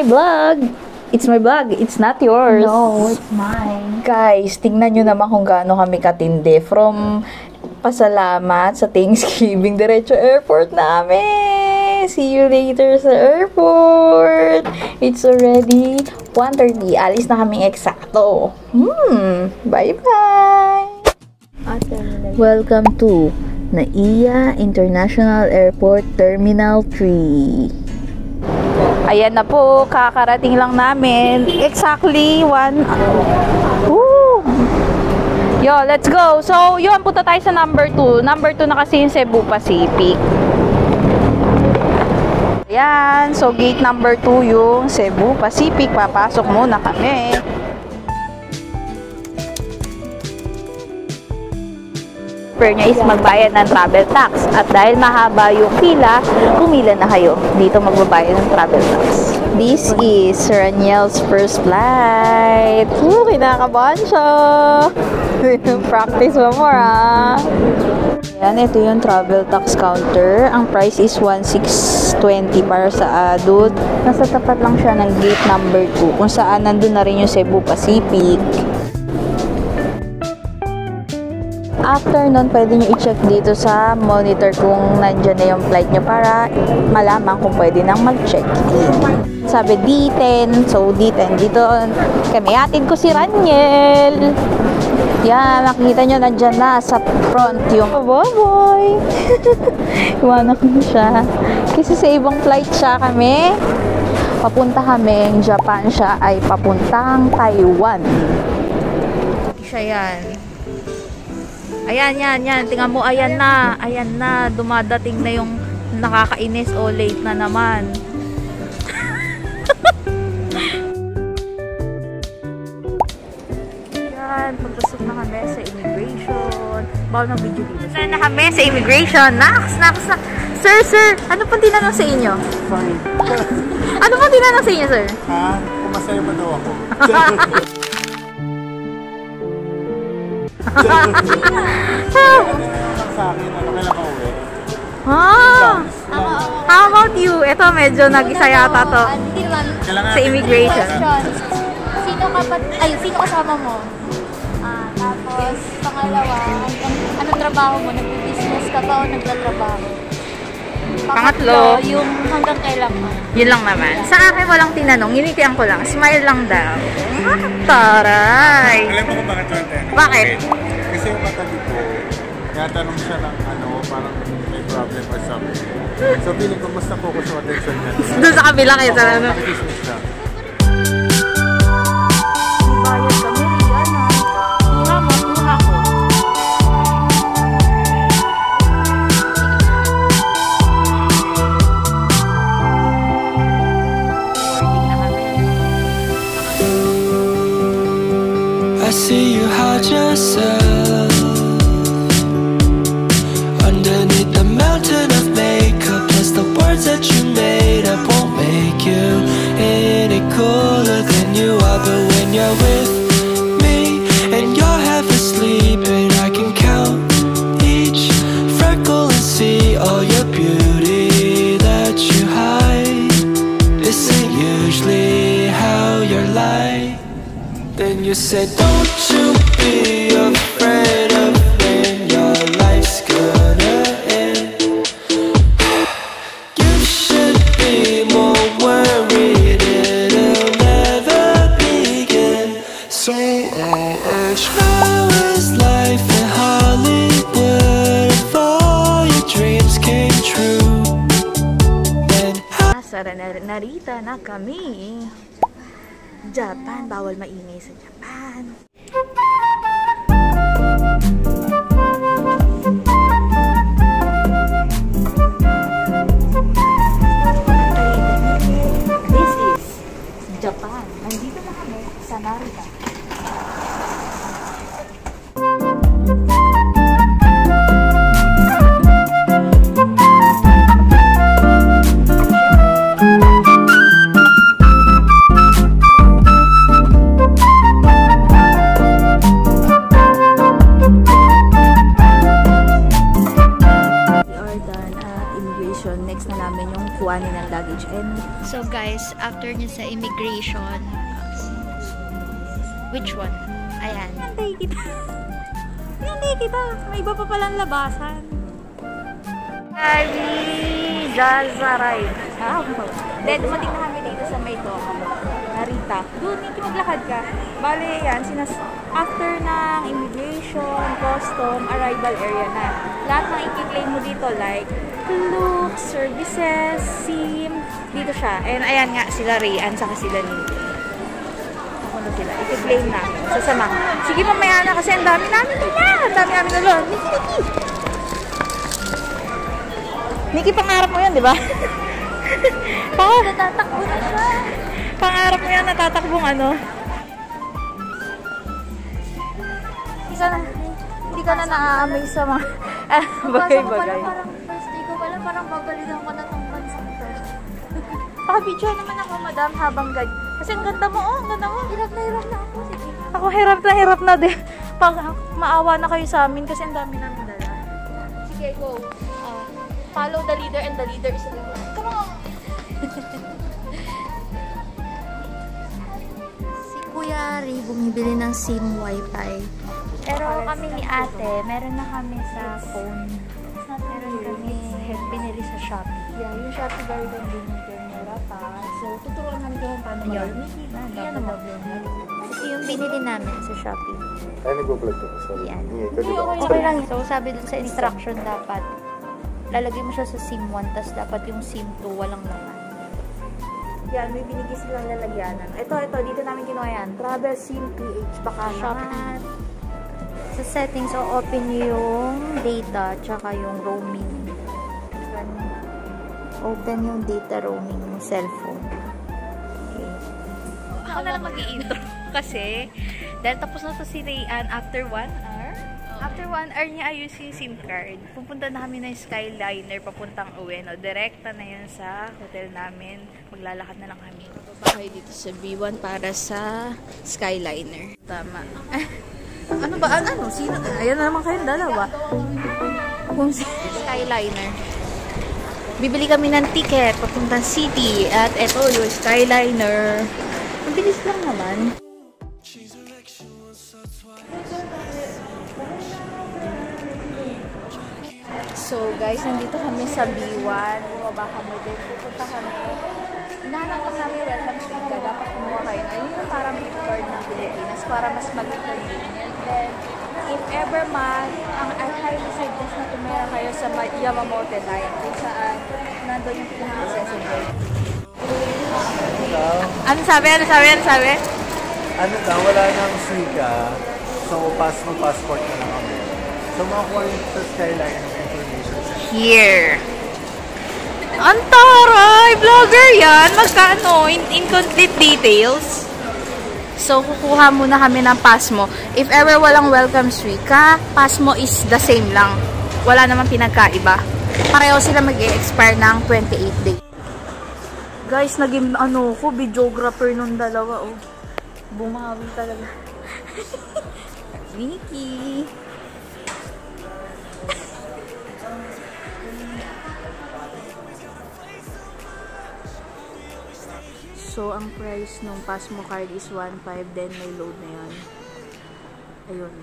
vlog. It's my vlog. It's not yours. No, it's mine. Guys, tingnan nyo naman kung gaano kami katindi. From pasalamat sa Thanksgiving, diretso airport namin. See you later sa airport. It's already 1:30. Alis na kaming eksakto. Bye-bye. Welcome to Naiya International Airport Terminal 3. Ayan na po, kakarating lang namin. Exactly 1. Yo, let's go. So, yun, punta tayo sa number 2. Number 2 na kasi yung Cebu Pacific. Ayan, so gate number 2 yung Cebu Pacific. Papasok muna kami. Niya is magbayad ng travel tax. At dahil mahaba yung pila, pumila na kayo. Dito magbabayad ng travel tax. This is Sir Aniel's first flight. Kinakabahan siya. Practice mo more, ah. Ayan, ito yung travel tax counter. Ang price is 1,620 para sa adult. Nasa tapat lang siya ng gate number 2, kung saan nandun na rin yung Cebu Pacific. After nun, pwede nyo i-check dito sa monitor kung nandyan na yung flight nyo para malaman kung pwede nang mag-check-in. Sabi D10, so D10. Dito kami, atid ko si Raniel. Yan, makikita nyo nandyan na sa front yung boy. Iwanan ko siya. Kasi sa ibang flight siya kami, papunta kami Japan, siya ay papuntang Taiwan. Siya yan. Ayan, yan. Tingnan mo, ayan na. Dumadating na yung nakakainis o late na naman. Yan, pagpasok na kami sa immigration. Bawal ng video dito. Na kami sa immigration. Naks. Sir, ano pong tinanong sa inyo? Fine. Ano pong tinanong sa inyo, sir? Ha? Kung masaya ba daw ako? Sa akin, ano kailan ka-uwi? How about you? Ito medyo nag-isa yata to sa immigration. Sino kasama mo? Tapos, pangalawa, anong trabaho mo? Nag-business ka ba o nagtatrabaho? Pangatlo, yung hanggang kailan mo? Yun lang naman. Sa akin walang tinanong, initian ko lang. Smile lang daw. Taray! Alam mo kung bakit yun? Bakit? Kasi yung katabi ko, natanong siya ng parang may problem or something. So, feeling ko mas na-focus yung attention niya. Doon sa kabila kayo sa ano? Nakikismis siya. Bayad kami, yan ha. Una ko. I see you hide yourself underneath the mountain of makeup. Plus the words that you made up won't make you any cooler than you are. But when you're with me and you're half asleep, and I can count each freckle and see all your beauty that you hide. This ain't usually how you're like. Then you said, don't you be afraid of when your life's gonna end. You should be more worried it'll never begin. So I'll ask, how is life in Hollywood if all your dreams came true? Then Narita na kami. Japan, bawal maingay sa Japan. This is Japan. Nandito na kami sa Narita. Next na namin yung kuhanin ng luggage and So guys, after niya sa immigration, which one? Ayan. Hindi kita. Hindi kita. May iba pa palang labasan. Ari Jazaray. Then, dumating na kami dito sa may dock. Narita. Doon, hindi maglakad ka. Bale, yan. After ng immigration, custom, arrival area na. Lahat ng i-claim mo dito, like, looks, services, SIM, dito siya. And ayan nga, sila Rayan, saka sila Nito. Ako na sila. I-claim na. Sasama. Sige, mamaya na kasi ang dami namin na. Ang dami namin na lang. Nikki, pangarap mo yan, di ba? Natatakbo na siya. Pangarap mo yan, natatakbong ano. Hindi ka na na-amaze sa mga bagay-bagay. Parang first day ko pala, parang babalikan ko na itong bansa ko. Pakabidyo naman ako, madam, habang ganyan. Kasi ang ganda mo, ang ganda mo. Hirap na ako. Sige. Ako hirap na din. Pag maawa na kayo sa amin kasi ang dami namin dala. Sige, go. Follow the leader and the leader is the leader. Come on! Si Kuya Ray bumibili ng SIM Wi-Fi. Pero kami ni ate, meron na kami sa phone. Meron kami binili sa Shopee. Yeah, yung Shopee very convenient mura pa. So, tuturuan namin kung paano mag-Mickey. Yan ang Ito yung binili namin sa Shopee. Ay, nag-vlog ko. Sorry. Yan. Hindi, Okay lang. So, sabi dun sa instruction dapat, lalagay mo siya sa SIM 1, tas dapat yung SIM 2 walang laman. Yan, may binigay silang lalagyanan. Ito, dito namin kinuha yan. Travel SIM PH, baka naman. Sa settings, so open yung data, tsaka yung roaming. Open yung data roaming ng cellphone. Okay. Ako na lang mag-i-intro kasi dahil tapos na to si Rayan after 1 hour. After 1 hour niya ayos yung SIM card. Pupunta na kami ng Skyliner papuntang Ueno. Direkta na yun sa hotel namin. Maglalakad na lang kami. Babakay dito sa B1 para sa Skyliner. Tama. Ano ba? Ano? Sino? Ayan na naman kayong dalawa. Kung Skyliner. Bibili kami ng ticket papuntang city. At eto yung Skyliner. Mabilis lang naman. So guys, nandito kami sa B1. Bumaba kami din. Pupunta kami. Hinahanap ko namin welcome street ka. Dapat kumuha kayo na. Yun yung parang billboard ng Pilipinas para mas mag-convenient. Then, if ever man, I highly suggest na tumira kayo sa Yamamote Line. Kung saan, nandun yung pinaka-accessible. Ano sabi? Ano daw, wala nang Suica. So, passport na lang kami. So, makakuha rin sa Skyline ng information sa Here. Ang taray! Vlogger yan! Magkano? Incomplete details. So, kukuha muna kami ng Pasmo. If ever walang welcome Suica, Pasmo is the same lang. Wala naman pinagkaiba. Pareho sila mag-e-expire ng 28 days. Guys, naging ko, videographer nung dalawa. Oh. Bumawi talaga. Nikki. So, ang price ng Pasmo card is 1.5, then may load na yun. Ayun.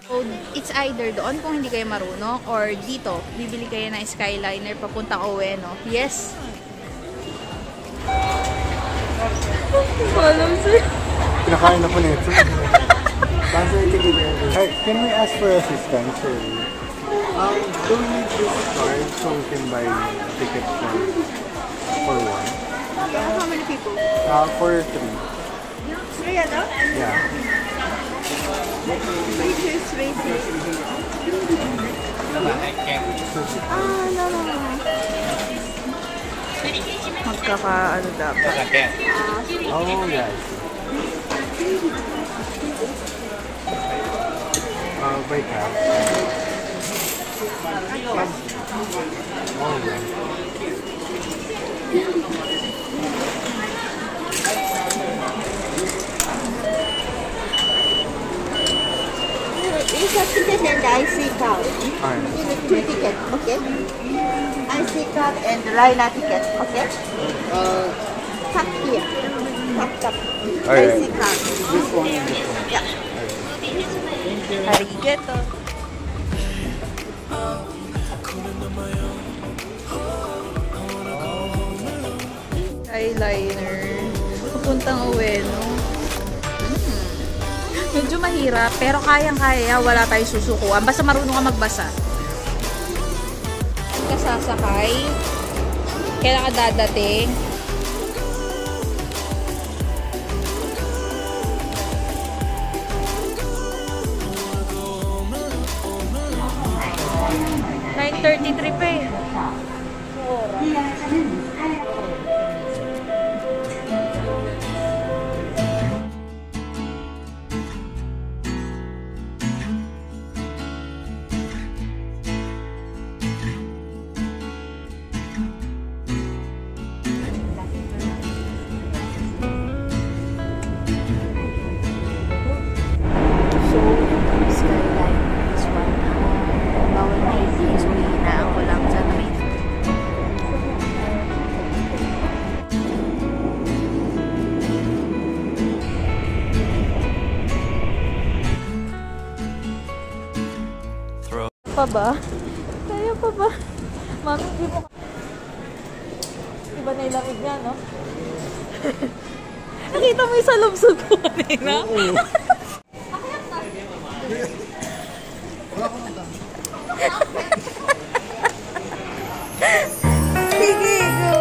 So, it's either doon kung hindi kayo marunong, or dito, bibili kayo ng Skyliner papunta Ueno. Yes! Walang sir. Pinakain na po nito. Hey, can we ask for assistance? Sir? Do we need this card so we can buy tickets for one? How many people? For 3. 3, ano? Yeah. Magkaka-ano dapat? Oh, yeah. By cab. Oh, yeah. Isa citizen IC card. You need 2 tickets, okay? IC card and Laila ticket, okay? Tap here. Tap. Alright. IC card. This one and this one. Yeah. Arigato. Eyeliner. Papuntang Ueno. Medyo mahirap, pero kayang-kaya. Wala tayong susukuan. Basta marunong ka magbasa. Kasasakay. Kailan ka dadating? $9:33 pa eh. Pa ba? Kaya pa ba? Mami, hindi mo... Iba na yung lamig niya, no? Nakita mo yung salubsog ko kanina? Oo. Sige, go!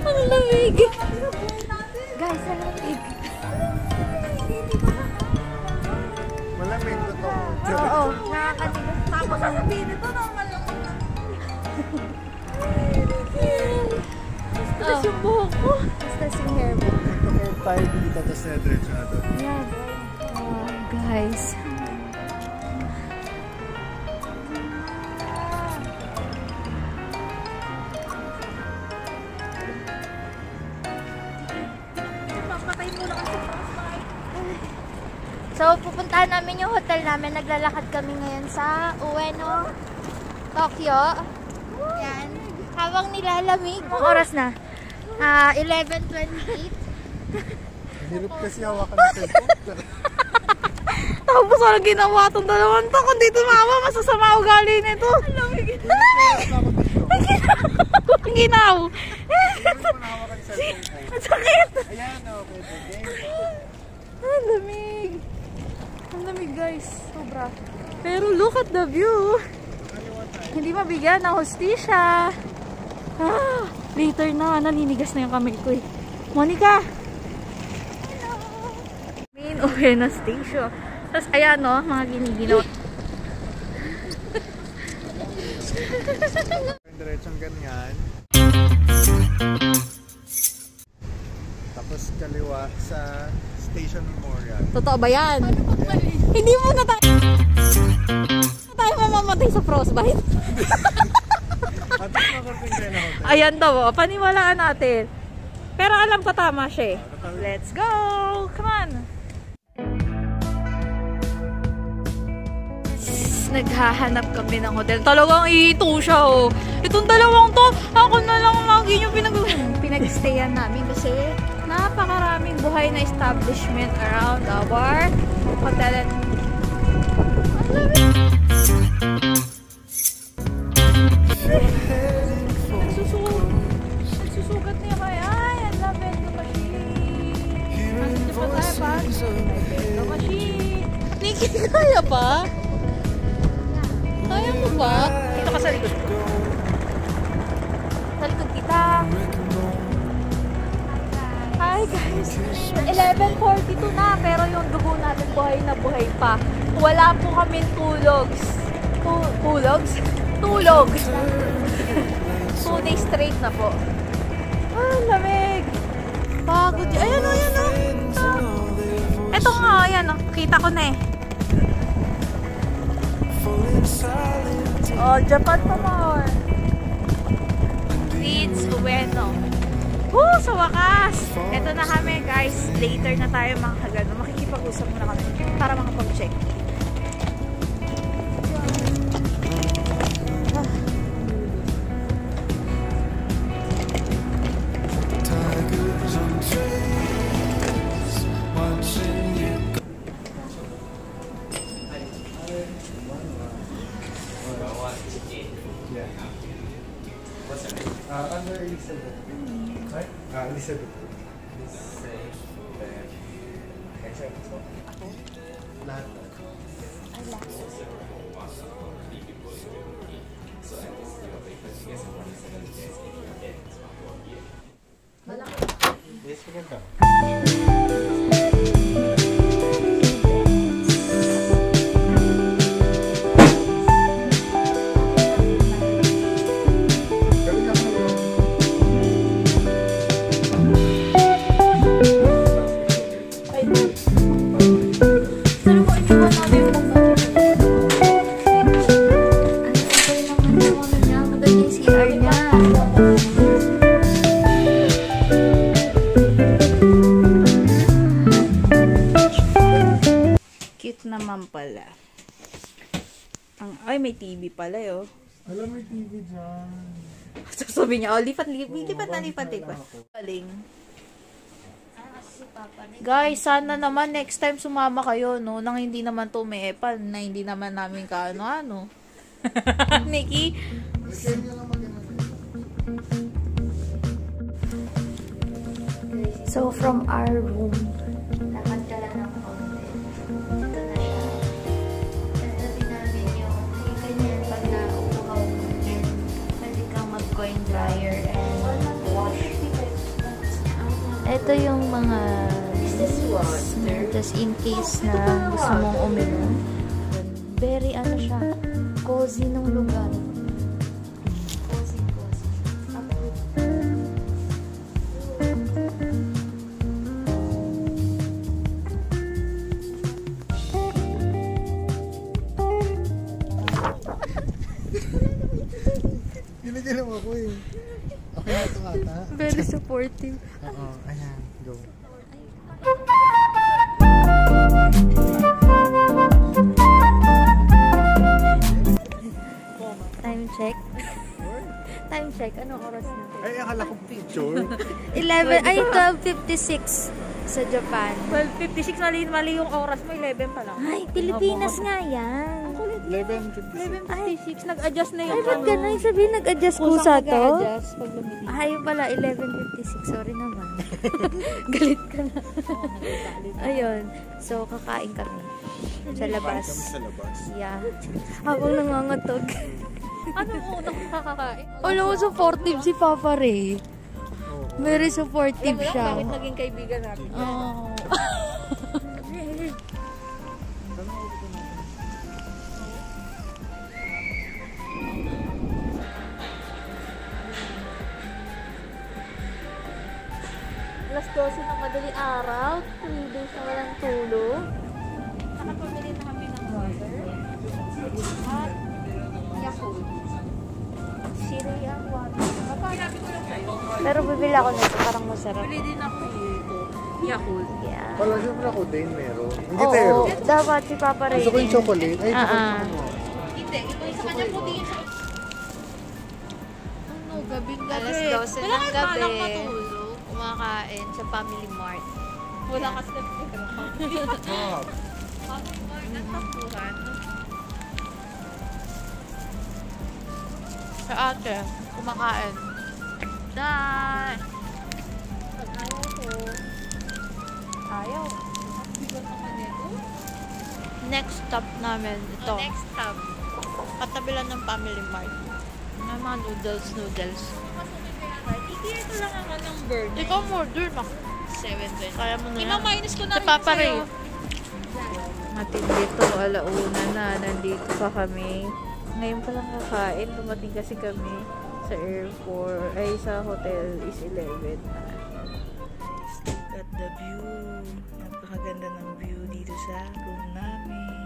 Ang lamig! Guys, ang lamig! Malamig ko to. Oo, nakakatigas. Tapos ang lamig ito, normal lang. Tapos yung buhok ko. Tapos yung hair mo. Nagpa-hair tayo dito, tapos na-diretso na to. Ayan. Guys. So, pupuntahan namin yung hotel namin. Naglalakad kami ngayon sa Ueno, Tokyo. Yan. Habang nilalamig. Anong oras na? 11:28. Hirap kasi hawakan ng cellphone. Tapos walang ginawa itong dalawang to. Kung dito mama, masasama ugali nito. Alam mo, ang ginaw. Hirap ko na hawakan ng cellphone. Ang sakit. Ayan, okay. Ang lamig. Ang lamig guys. Sobra. Pero look at the view. Hindi mabigyan ng hostisya. Later na. Naninigas na yung kamay ko eh. Monica! Main Ueno Station. Tapos ayan no, mga giniginaw. Diretsong ganyan. Tapos kaliwa sa Station Memorial. Totoo ba yan? Hindi mo na tayo mamamatay sa frostbite. At makarting kayo na hotel. Ayan daw, paniwalaan natin. Pero alam ko tama siya eh. Let's go! Come on! Naghahanap kami ng hotel. Talagang ito siya oh. Itong dalawang to, ako na lang lagi yung pinag-stayan namin kasi napakaraming buhay na establishment around our hotel. Ang lamig! Nagsusugat niya kaya. Ay, ang lamig na machine. Nandito pa tayo pa. Lamig na machine. Nikki, kaya pa? Kaya mo ba? Dito ka sa likod ko. Sa likod kita. Hi guys. 11:42 na pero yung dugo natin buhay na buhay pa. Wala po kaming tulogs. Tulogs? matulog. 2 days straight na po. Ah, lamig. Pagod. Ayan o, ayan o. Ito nga, ayan o. Kita ko na eh. Oh, Japan pa more. Leeds, Ueno. Woo! Sa wakas! Ito na kami, guys. Later na tayo mga kagano. Makikipag-usap muna kami para makapag-check. Under Elizabeth. Right? Elizabeth. Lahat. Yes, maganda. Naman pala. Ay, may TV pala yo. Alam, may TV dyan. Sasabi niya, oh, lipat na. Galing. Guys, sana naman next time sumama kayo, no? Nang hindi naman to may epal, na hindi naman namin kaano-ano. Nikki? So, from our room, lakad ka lang ng konti. Ito na siya. Tatabi namin yung ganyan pag naupo ka umakin. Pwede kang mag-coin dryer and wash. Ito yung mga just in case na gusto mong uminom. Very ano siya, cozy nung lugar. Cozy. Ginagalam ako eh. Okay na ito ata. Very supportive. Oo, ayan. Go. Time check. Time check. Anong oras na? Ay, akala ko picture. 11, ay 12:56 sa Japan. 12:56, mali yung oras mo, 11 pa lang. Ay, Pilipinas nga yan. 11:56. 11:56, nag-adjust na Ay, yung ba't ganun? Sabihin, nag-adjust ko sa to? nag-adjust pag lumili. Ay, pala, 11:56. Sorry naman. Galit ka na. Ayun. So, kakain kami. Sa labas. Sa labas. Yeah. Habang nangangatog. Anong unang kakakain? Alam mo, supportive si Papa Ray. Very supportive Alam mo lang, siya. bakit naging kaibigan natin? Oh. Alas 12 ng madaling araw, 3 days na walang tulog. Nakapamili na kami ng water. At Yakult. Syria water. Papahanapin ko lang sa'yo. Pero bibili ako nito, parang masarap. Bili din ako ito. Yakult. Yeah. Wala, siyempre ako din meron. Hindi tero. Oo, dapat si Papa Ray. Gusto ko yung chocolate. Ay, Hindi, ito yung sa kanya puti yung sa... Ano, gabing-gabi. Alas 12 Wala ng kayo gabi. balang matulog. Kumakain sa Family Mart. Wala kasi na pero. Ah, Family Mart at tapuran. Sa ate, kumakain. Dahil. Pag ayaw ko. Ayaw. Bigat naman ito. Next stop namin, ito. Next stop. Katabi lang ng Family Mart. May mga noodles. Ito lang ang anong bird. Ikaw order na. 7:20. Kaya mo na yan. Ima-minus ko na Sa rin Papa Ray. sa'yo. Matindi to, alauna na. Nandito pa kami. Ngayon pa lang kakain. Dumating kasi kami sa airport, ay sa hotel is 11 na. Look at the view. Napakaganda ng view dito sa room namin.